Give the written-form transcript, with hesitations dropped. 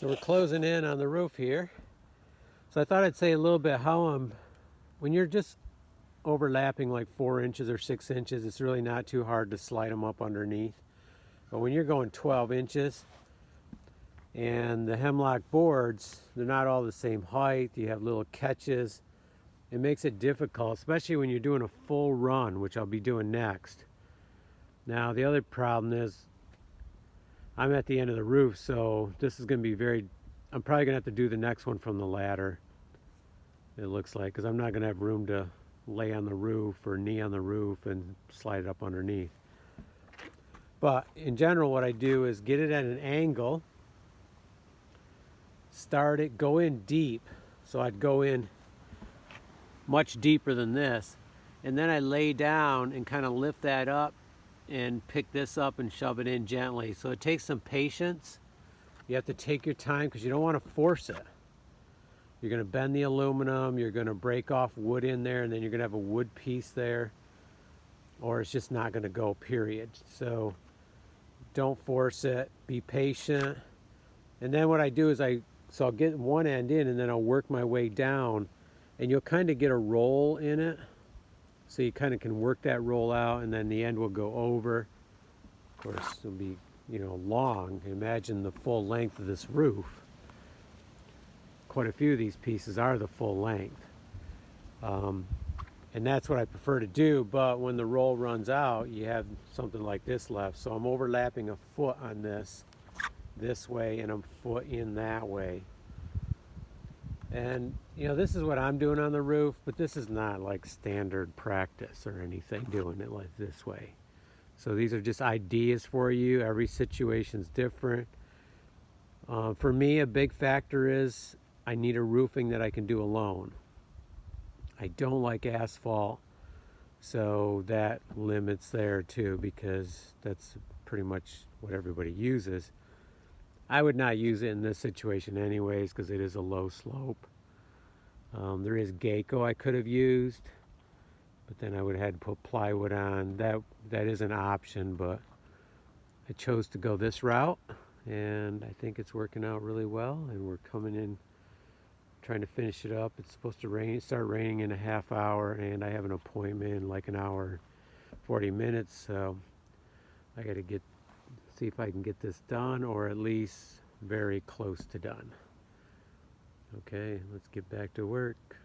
So we're closing in on the roof here. So I thought I'd say a little bit how when you're just overlapping like 4 inches or 6 inches, it's really not too hard to slide them up underneath. But when you're going 12 inches and the hemlock boards, they're not all the same height, you have little catches. It makes it difficult, especially when you're doing a full run, which I'll be doing next. Now the other problem is I'm at the end of the roof, so this is going to be I'm probably going to have to do the next one from the ladder, it looks like, because I'm not going to have room to lay on the roof or knee on the roof and slide it up underneath. But in general, what I do is get it at an angle, start it, go in deep. So I'd go in much deeper than this, and then I lay down and kind of lift that up and pick this up and shove it in gently. So it takes some patience. You have to take your time because you don't want to force it. You're going to bend the aluminum, you're going to break off wood in there, and then you're going to have a wood piece there, or it's just not going to go, period. So don't force it, be patient. And then what I do is I'll get one end in and then I'll work my way down, and you'll kind of get a roll in it. So you kind of can work that roll out, and then the end will go over. Of course, it'll be, long. Imagine the full length of this roof. Quite a few of these pieces are the full length. And that's what I prefer to do, but when the roll runs out, you have something like this left. So I'm overlapping a foot on this way, and a foot in that way. And this is what I'm doing on the roof, but this is not like standard practice or anything, doing it like this way. So these are just ideas for you. Every situation's different. For me, a big factor is I need a roofing that I can do alone. I don't like asphalt, so that limits there too, because that's pretty much what everybody uses. I would not use it in this situation anyways, because it is a low slope. There is Geico I could have used, but then I would have had to put plywood on. That is an option, but I chose to go this route, and I think it's working out really well, and we're coming in trying to finish it up. It's supposed to start raining in a half hour, and I have an appointment in like an hour 40 minutes, so I got to see if I can get this done, or at least very close to done. Okay, let's get back to work.